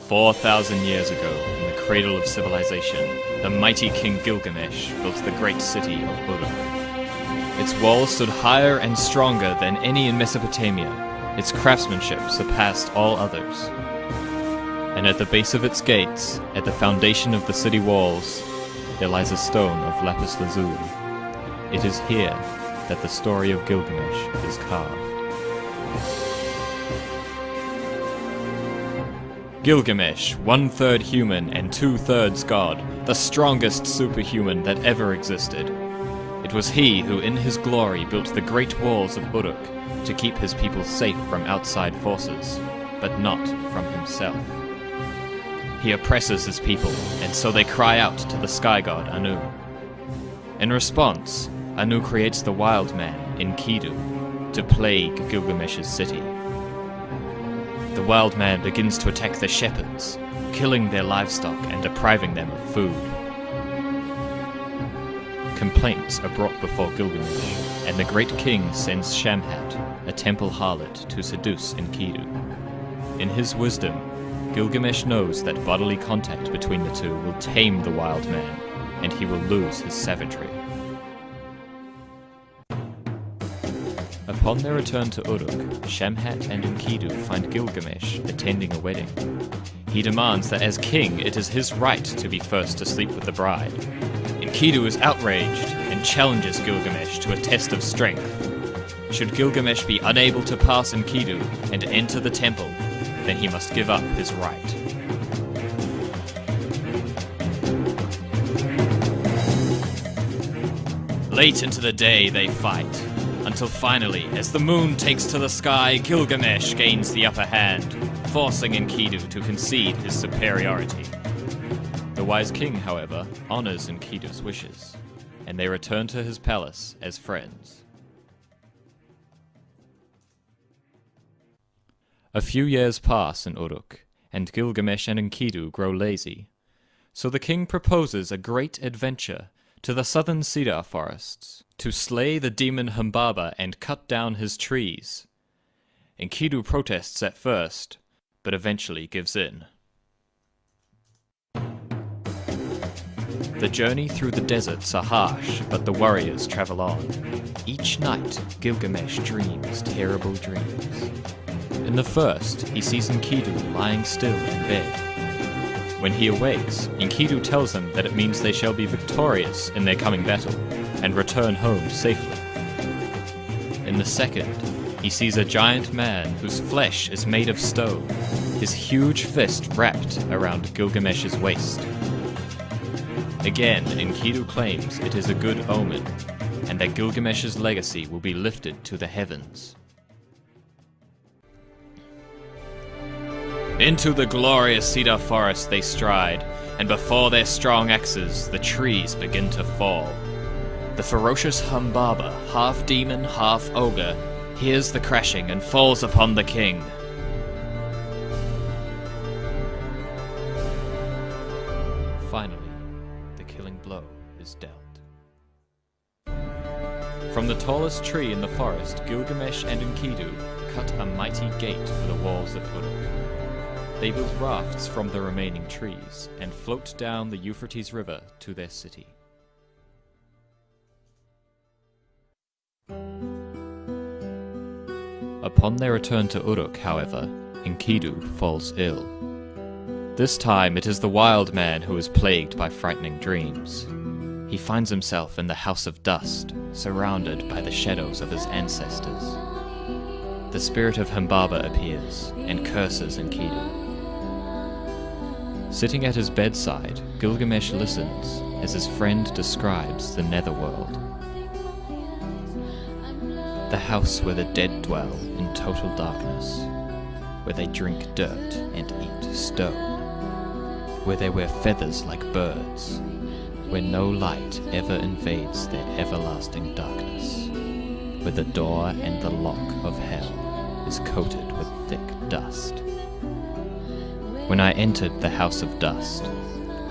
4,000 years ago, in the cradle of civilization, the mighty King Gilgamesh built the great city of Uruk. Its walls stood higher and stronger than any in Mesopotamia. Its craftsmanship surpassed all others. And at the base of its gates, at the foundation of the city walls, there lies a stone of lapis lazuli. It is here that the story of Gilgamesh is carved. Gilgamesh, 1/3 human and 2/3 god, the strongest superhuman that ever existed. It was he who in his glory built the great walls of Uruk to keep his people safe from outside forces, but not from himself. He oppresses his people, and so they cry out to the sky god Anu. In response, Anu creates the wild man, Enkidu, to plague Gilgamesh's city. The wild man begins to attack the shepherds, killing their livestock and depriving them of food. Complaints are brought before Gilgamesh, and the great king sends Shamhat, a temple harlot, to seduce Enkidu. In his wisdom, Gilgamesh knows that bodily contact between the two will tame the wild man, and he will lose his savagery. Upon their return to Uruk, Shamhat and Enkidu find Gilgamesh attending a wedding. He demands that as king it is his right to be first to sleep with the bride. Enkidu is outraged and challenges Gilgamesh to a test of strength. Should Gilgamesh be unable to pass Enkidu and enter the temple, then he must give up his right. Late into the day they fight, until finally, as the moon takes to the sky, Gilgamesh gains the upper hand, forcing Enkidu to concede his superiority. The wise king, however, honors Enkidu's wishes, and they return to his palace as friends. A few years pass in Uruk, and Gilgamesh and Enkidu grow lazy. So the king proposes a great adventure to the southern cedar forests, to slay the demon Humbaba and cut down his trees. Enkidu protests at first, but eventually gives in. The journey through the deserts are harsh, but the warriors travel on. Each night, Gilgamesh dreams terrible dreams. In the first, he sees Enkidu lying still in bed. When he awakes, Enkidu tells him that it means they shall be victorious in their coming battle, and return home safely. In the second, he sees a giant man whose flesh is made of stone, his huge fist wrapped around Gilgamesh's waist. Again, Enkidu claims it is a good omen, and that Gilgamesh's legacy will be lifted to the heavens. Into the glorious cedar forest they stride, and before their strong axes the trees begin to fall. The ferocious Humbaba, half demon, half ogre, hears the crashing and falls upon the king. Finally, the killing blow is dealt. From the tallest tree in the forest, Gilgamesh and Enkidu cut a mighty gate for the walls of Uruk. They build rafts from the remaining trees and float down the Euphrates River to their city. Upon their return to Uruk, however, Enkidu falls ill. This time it is the wild man who is plagued by frightening dreams. He finds himself in the House of Dust, surrounded by the shadows of his ancestors. The spirit of Humbaba appears and curses Enkidu. Sitting at his bedside, Gilgamesh listens as his friend describes the netherworld. The house where the dead dwell in total darkness, where they drink dirt and eat stone, where they wear feathers like birds, where no light ever invades their everlasting darkness, where the door and the lock of hell is coated with thick dust. When I entered the House of Dust,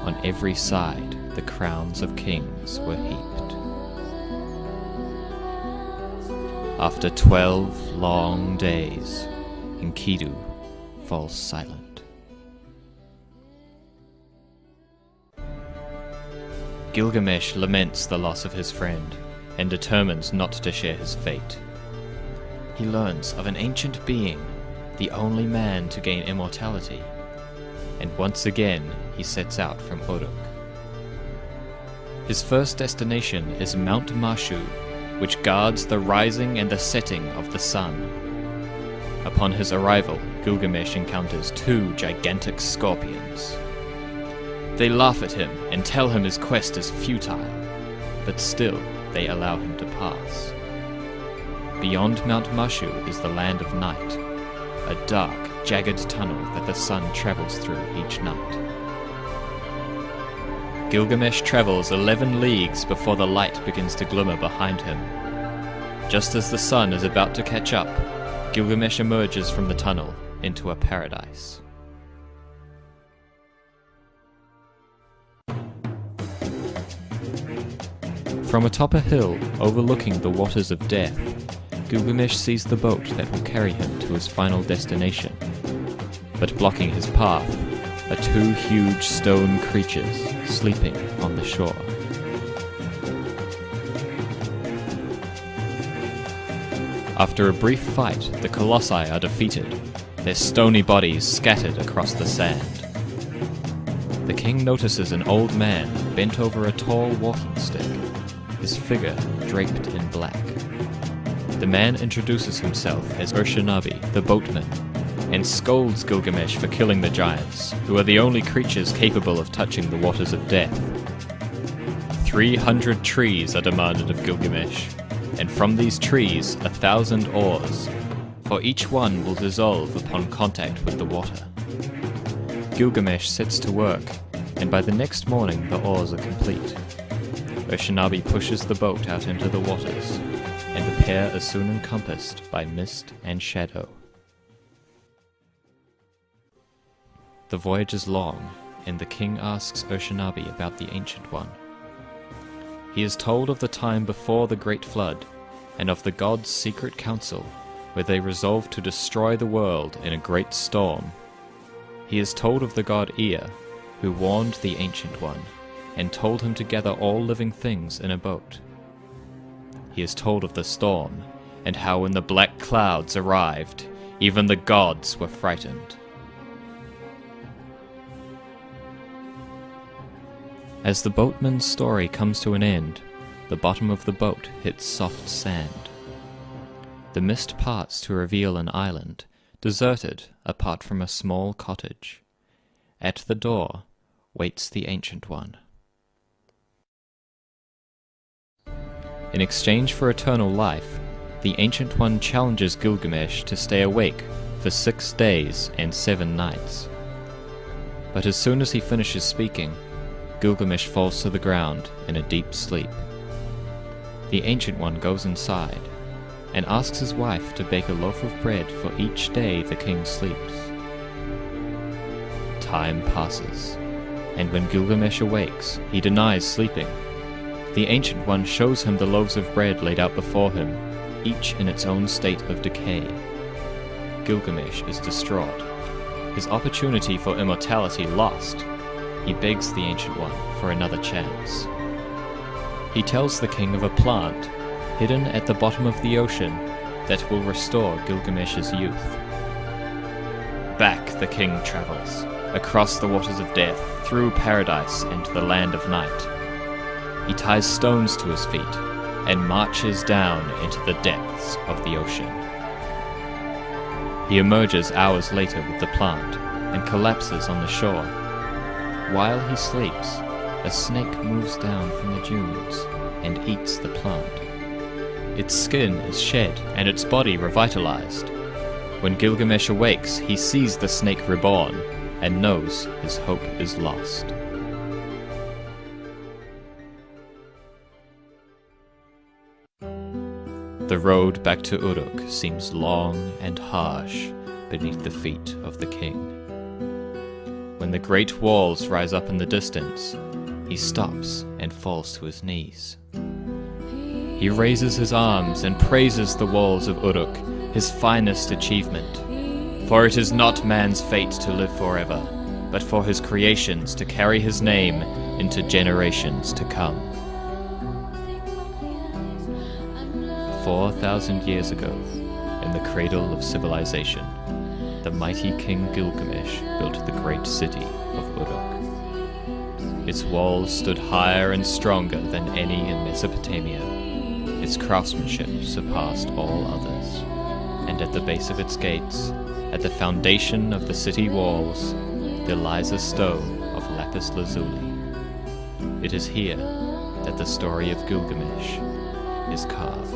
on every side the crowns of kings were heaped. After 12 long days, Enkidu falls silent. Gilgamesh laments the loss of his friend and determines not to share his fate. He learns of an ancient being, the only man to gain immortality, and once again he sets out from Uruk. His first destination is Mount Mashu, which guards the rising and the setting of the sun. Upon his arrival, Gilgamesh encounters two gigantic scorpions. They laugh at him and tell him his quest is futile, but still they allow him to pass. Beyond Mount Mashu is the Land of Night, a dark, jagged tunnel that the sun travels through each night. Gilgamesh travels 11 leagues before the light begins to glimmer behind him. Just as the sun is about to catch up, Gilgamesh emerges from the tunnel into a paradise. From atop a hill overlooking the waters of death, Gilgamesh sees the boat that will carry him to his final destination. But blocking his path are two huge stone creatures sleeping on the shore. After a brief fight, the colossi are defeated, their stony bodies scattered across the sand. The king notices an old man bent over a tall walking stick, his figure draped in black. The man introduces himself as Urshanabi, the boatman, and scolds Gilgamesh for killing the giants, who are the only creatures capable of touching the waters of death. 300 trees are demanded of Gilgamesh, and from these trees 1,000 oars, for each one will dissolve upon contact with the water. Gilgamesh sets to work, and by the next morning the oars are complete. Urshanabi pushes the boat out into the waters, and the pair are soon encompassed by mist and shadow. The voyage is long, and the king asks Urshanabi about the Ancient One. He is told of the time before the Great Flood, and of the gods' secret council, where they resolved to destroy the world in a great storm. He is told of the god Ea, who warned the Ancient One, and told him to gather all living things in a boat. He is told of the storm, and how when the black clouds arrived, even the gods were frightened. As the boatman's story comes to an end, the bottom of the boat hits soft sand. The mist parts to reveal an island, deserted apart from a small cottage. At the door waits the Ancient One. In exchange for eternal life, the Ancient One challenges Gilgamesh to stay awake for 6 days and 7 nights. But as soon as he finishes speaking, Gilgamesh falls to the ground in a deep sleep. The Ancient One goes inside and asks his wife to bake a loaf of bread for each day the king sleeps. Time passes, and when Gilgamesh awakes, he denies sleeping. The Ancient One shows him the loaves of bread laid out before him, each in its own state of decay. Gilgamesh is distraught, his opportunity for immortality lost. He begs the Ancient One for another chance. He tells the king of a plant, hidden at the bottom of the ocean, that will restore Gilgamesh's youth. Back the king travels, across the waters of death, through paradise and to the land of night. He ties stones to his feet, and marches down into the depths of the ocean. He emerges hours later with the plant, and collapses on the shore. While he sleeps, a snake moves down from the dunes and eats the plant. Its skin is shed and its body revitalized. When Gilgamesh awakes, he sees the snake reborn and knows his hope is lost. The road back to Uruk seems long and harsh beneath the feet of the king. When the great walls rise up in the distance, he stops and falls to his knees. He raises his arms and praises the walls of Uruk, his finest achievement. For it is not man's fate to live forever, but for his creations to carry his name into generations to come. 4,000 years ago, in the cradle of civilization, the mighty King Gilgamesh built the great city of Uruk. Its walls stood higher and stronger than any in Mesopotamia. Its craftsmanship surpassed all others, and at the base of its gates, at the foundation of the city walls, there lies a stone of lapis lazuli. It is here that the story of Gilgamesh is carved.